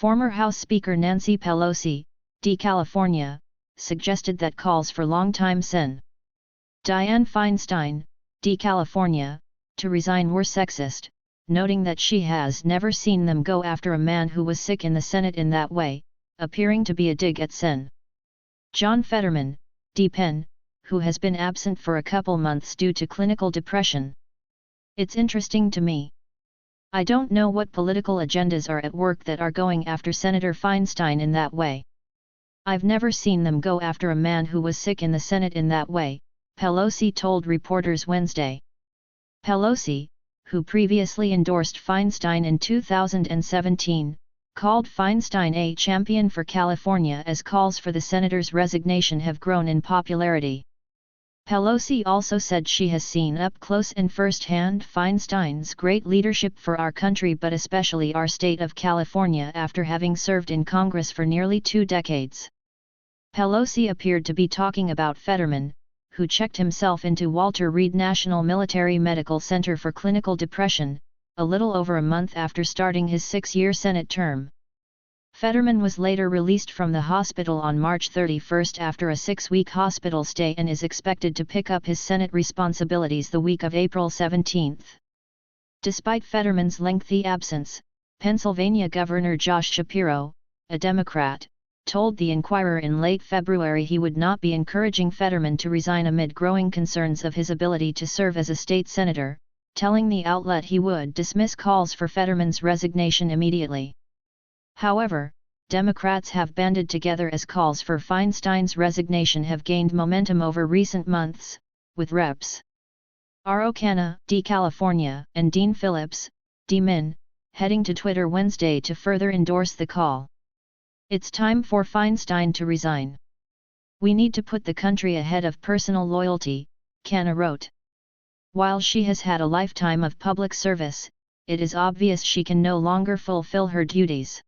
Former House Speaker Nancy Pelosi, D. California, suggested that calls for longtime Sen. Dianne Feinstein, D. California, to resign were sexist, noting that she has never seen them go after a man who was sick in the Senate in that way, appearing to be a dig at Sen. John Fetterman, D. Penn, who has been absent for a couple months due to clinical depression. It's interesting to me. I don't know what political agendas are at work that are going after Senator Feinstein in that way. I've never seen them go after a man who was sick in the Senate in that way, Pelosi told reporters Wednesday. Pelosi, who previously endorsed Feinstein in 2017, called Feinstein a champion for California as calls for the senator's resignation have grown in popularity. Pelosi also said she has seen up close and first-hand Feinstein's great leadership for our country but especially our state of California after having served in Congress for nearly 2 decades. Pelosi appeared to be talking about Fetterman, who checked himself into Walter Reed National Military Medical Center for clinical depression, a little over a month after starting his 6-year Senate term. Fetterman was later released from the hospital on March 31 after a 6-week hospital stay and is expected to pick up his Senate responsibilities the week of April 17. Despite Fetterman's lengthy absence, Pennsylvania Governor Josh Shapiro, a Democrat, told the Inquirer in late February he would not be encouraging Fetterman to resign amid growing concerns of his ability to serve as a state senator, telling the outlet he would dismiss calls for Fetterman's resignation immediately. However, Democrats have banded together as calls for Feinstein's resignation have gained momentum over recent months, with Reps. R. O'Connor, D. California, and Dean Phillips, D. Min, heading to Twitter Wednesday to further endorse the call. It's time for Feinstein to resign. We need to put the country ahead of personal loyalty, Canna wrote. While she has had a lifetime of public service, it is obvious she can no longer fulfill her duties.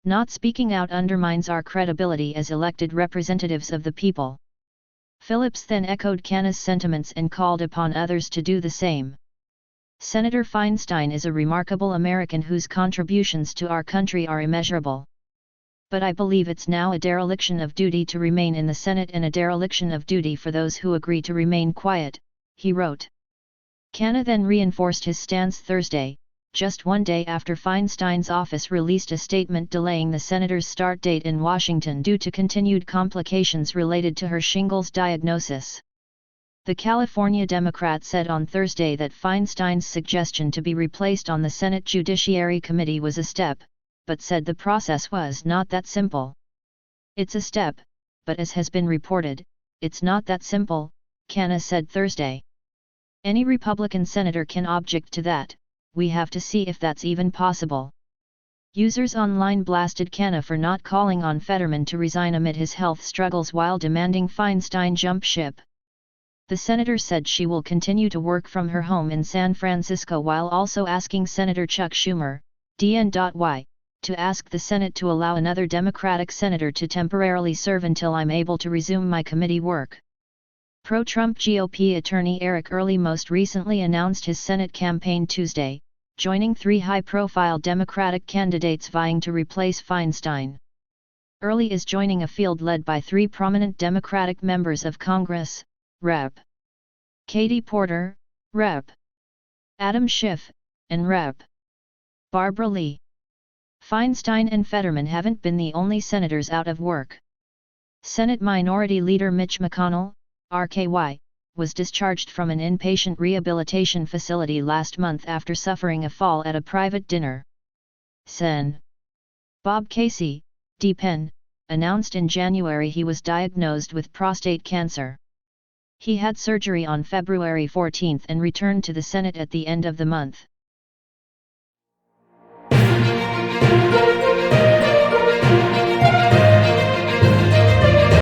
Not speaking out undermines our credibility as elected representatives of the people. Phillips then echoed Canna's sentiments and called upon others to do the same. Senator Feinstein is a remarkable American whose contributions to our country are immeasurable. But I believe it's now a dereliction of duty to remain in the Senate and a dereliction of duty for those who agree to remain quiet, he wrote. Canna then reinforced his stance Thursday, just 1 day after Feinstein's office released a statement delaying the senator's start date in Washington due to continued complications related to her shingles diagnosis. The California Democrat said on Thursday that Feinstein's suggestion to be replaced on the Senate Judiciary Committee was a step, but said the process was not that simple. It's a step, but as has been reported, it's not that simple, Canna said Thursday. Any Republican senator can object to that. We have to see if that's even possible. Users online blasted Canna for not calling on Fetterman to resign amid his health struggles while demanding Feinstein jump ship. The senator said she will continue to work from her home in San Francisco while also asking Senator Chuck Schumer, DN.Y, to ask the Senate to allow another Democratic senator to temporarily serve until I'm able to resume my committee work. Pro-Trump GOP attorney Eric Early most recently announced his Senate campaign Tuesday, joining 3 high-profile Democratic candidates vying to replace Feinstein. Early is joining a field led by 3 prominent Democratic members of Congress, Rep. Katie Porter, Rep. Adam Schiff, and Rep. Barbara Lee. Feinstein and Fetterman haven't been the only senators out of work. Senate Minority Leader Mitch McConnell, RKY, was discharged from an inpatient rehabilitation facility last month after suffering a fall at a private dinner. Sen. Bob Casey, D. Penn, announced in January he was diagnosed with prostate cancer. He had surgery on February 14 and returned to the Senate at the end of the month.